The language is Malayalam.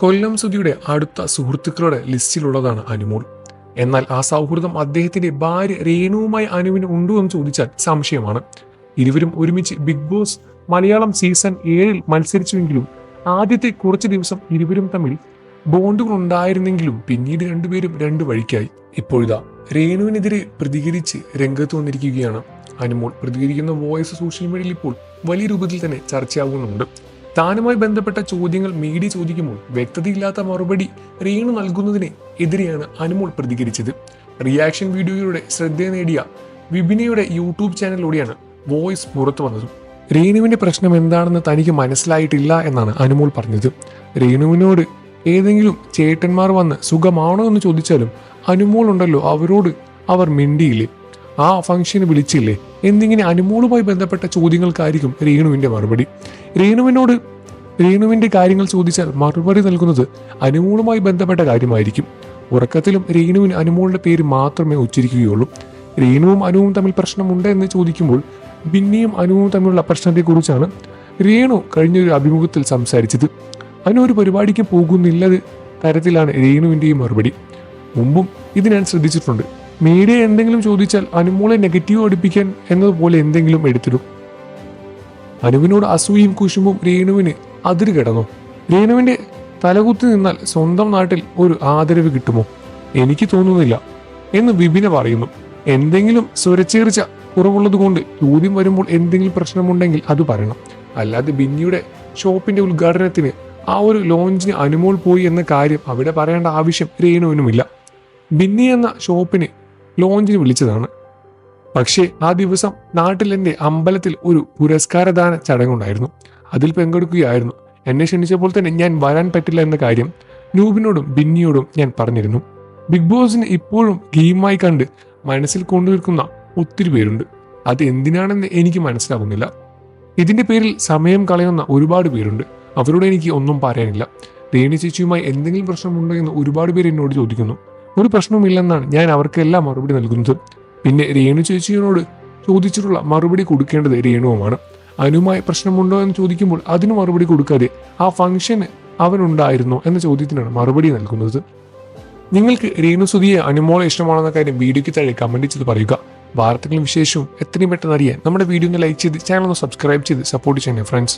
കൊല്ലം സുധിയുടെ അടുത്ത സുഹൃത്തുക്കളുടെ ലിസ്റ്റിലുള്ളതാണ് അനുമോൾ. എന്നാൽ ആ സൗഹൃദം അദ്ദേഹത്തിന്റെ ഭാര്യ രേണുവുമായി അനുവിന് ഉണ്ടോ എന്ന് ചോദിച്ചാൽ സംശയമാണ്. ഇരുവരും ഒരുമിച്ച് ബിഗ് ബോസ് മലയാളം സീസൺ 7 മത്സരിച്ചുവെങ്കിലും ആദ്യത്തെ കുറച്ച് ദിവസം ഇരുവരും തമ്മിൽ ബോണ്ടുകൾ ഉണ്ടായിരുന്നെങ്കിലും പിന്നീട് രണ്ടുപേരും രണ്ടു വഴിക്കായി. ഇപ്പോഴിതാ രേണുവിനെതിരെ പ്രതികരിച്ച് രംഗത്ത് വന്നിരിക്കുകയാണ് അനുമോൾ. പ്രതികരിക്കുന്ന വോയിസ് സോഷ്യൽ മീഡിയയിൽ ഇപ്പോൾ വലിയ രൂപത്തിൽ തന്നെ ചർച്ചയാകുന്നുണ്ട്. താനുമായി ബന്ധപ്പെട്ട ചോദ്യങ്ങൾ മീഡിയ ചോദിക്കുമ്പോൾ വ്യക്തതയില്ലാത്ത മറുപടി രേണു നൽകുന്നതിന് എതിരെയാണ് അനുമോൾ പ്രതികരിച്ചത്. റിയാക്ഷൻ വീഡിയോയിലൂടെ ശ്രദ്ധ നേടിയ വിപിനയുടെ യൂട്യൂബ് ചാനലിലൂടെയാണ് വോയിസ് പുറത്തു വന്നത്. രേണുവിന്റെ പ്രശ്നം എന്താണെന്ന് തനിക്ക് മനസ്സിലായിട്ടില്ല എന്നാണ് അനുമോൾ പറഞ്ഞത്. രേണുവിനോട് ഏതെങ്കിലും ചേട്ടന്മാർ വന്ന് സുഖമാണോ എന്ന് ചോദിച്ചാലും അനുമോൾ ഉണ്ടല്ലോ, അവരോട് അവർ മിണ്ടിയില്ലേ, ആ ഫംഗ്ഷന് വിളിച്ചില്ലേ എന്നിങ്ങനെ അനുമോളുമായി ബന്ധപ്പെട്ട ചോദ്യങ്ങൾക്കായിരിക്കും രേണുവിന്റെ മറുപടി. രേണുവിന്റെ കാര്യങ്ങൾ ചോദിച്ചാൽ മറുപടി നൽകുന്നത് അനുമോളുമായി ബന്ധപ്പെട്ട കാര്യമായിരിക്കും. ഉറക്കത്തിലും രേണുവിന് അനുമോളുടെ പേര് മാത്രമേ ഉച്ചരിക്കുകയുള്ളൂ. രേണുവും അനുവും തമ്മിൽ പ്രശ്നമുണ്ട് എന്ന് ചോദിക്കുമ്പോൾ ബിന്നിയും അനുവും തമ്മിലുള്ള പ്രശ്നത്തെക്കുറിച്ചാണ് രേണു കഴിഞ്ഞൊരു അഭിമുഖത്തിൽ സംസാരിച്ചത്. അനു ഒരു പരിപാടിക്ക് പോകുന്നില്ലത് തരത്തിലാണ് രേണുവിന്റെയും മറുപടി. മുമ്പും ഇത് ഞാൻ ശ്രദ്ധിച്ചിട്ടുണ്ട്. മീഡിയ എന്തെങ്കിലും ചോദിച്ചാൽ അനുമോളെ നെഗറ്റീവ് അടുപ്പിക്കാൻ എന്നതുപോലെ എന്തെങ്കിലും എടുത്തിടും. അനുവിനോട് അസൂയയും കുശുമ്പും രേണുവിന് അതിര് കിടന്നു. രേണുവിന്റെ തലകുത്തി നിന്നാൽ സ്വന്തം നാട്ടിൽ ഒരു ആദരവ് കിട്ടുമോ? എനിക്ക് തോന്നുന്നില്ല എന്ന് വിപിന പറയുന്നു. എന്തെങ്കിലും സ്വരച്ചേർച്ച കുറവുള്ളത് കൊണ്ട് ചോദ്യം വരുമ്പോൾ എന്തെങ്കിലും പ്രശ്നമുണ്ടെങ്കിൽ അത് പറയണം. അല്ലാതെ ബിന്നിയുടെ ഷോപ്പിന്റെ ഉദ്ഘാടനത്തിന് ആ ഒരു ലോഞ്ചിന് അനുമോൾ പോയി എന്ന കാര്യം അവിടെ പറയേണ്ട ആവശ്യം രേണുവിനുമില്ല. ബിന്നി എന്ന ഷോപ്പിന് ലോഞ്ചിന് വിളിച്ചതാണ്. പക്ഷേ ആ ദിവസം നാട്ടിൽ എൻ്റെ അമ്പലത്തിൽ ഒരു പുരസ്കാരദാന ചടങ്ങുണ്ടായിരുന്നു. അതിൽ പങ്കെടുക്കുകയായിരുന്നു. എന്നെ ക്ഷണിച്ചപ്പോൾ തന്നെ ഞാൻ വരാൻ പറ്റില്ല എന്ന കാര്യം നൂബിനോടും ബിന്നിയോടും ഞാൻ പറഞ്ഞിരുന്നു. ബിഗ് ബോസിന് ഇപ്പോഴും ഗെയിമായി കണ്ട് മനസ്സിൽ കൊണ്ടുനിൽക്കുന്ന ഒത്തിരി പേരുണ്ട്. അത് എന്തിനാണെന്ന് എനിക്ക് മനസ്സിലാകുന്നില്ല. ഇതിന്റെ പേരിൽ സമയം കളയുന്ന ഒരുപാട് പേരുണ്ട്. അവരോട് എനിക്ക് ഒന്നും പറയാനില്ല. രേണു ചേച്ചിയുമായി എന്തെങ്കിലും പ്രശ്നമുണ്ടോ എന്ന് ഒരുപാട് പേര് എന്നോട് ചോദിക്കുന്നു. ഒരു പ്രശ്നവുമില്ലെന്നാണ് ഞാൻ അവർക്കെല്ലാം മറുപടി നൽകുന്നത്. പിന്നെ രേണു ചേച്ചിയോട് ചോദിച്ചിട്ടുള്ള മറുപടി കൊടുക്കേണ്ടത് രേണുവുമാണ്. അനുമായി പ്രശ്നമുണ്ടോ എന്ന് ചോദിക്കുമ്പോൾ അതിന് മറുപടി കൊടുക്കാതെ ആ ഫംഗ്ഷന് അവനുണ്ടായിരുന്നോ എന്ന ചോദ്യത്തിനാണ് മറുപടി നൽകുന്നത്. നിങ്ങൾക്ക് രേണു സുധിയെ അനുമോളെ ഇഷ്ടമാണെന്ന കാര്യം വീഡിയോയ്ക്ക് താഴെ കമന്റ് ചെയ്ത് പറയുക. വാർത്തകളും വിശേഷവും എത്രയും പെട്ടെന്ന് അറിയാൻ നമ്മുടെ വീഡിയോ ഒന്ന് ലൈക്ക് ചെയ്ത് ചാനൽ ഒന്ന് സബ്സ്ക്രൈബ് ചെയ്ത് സപ്പോർട്ട് ചെയ്യണേ ഫ്രണ്ട്സ്.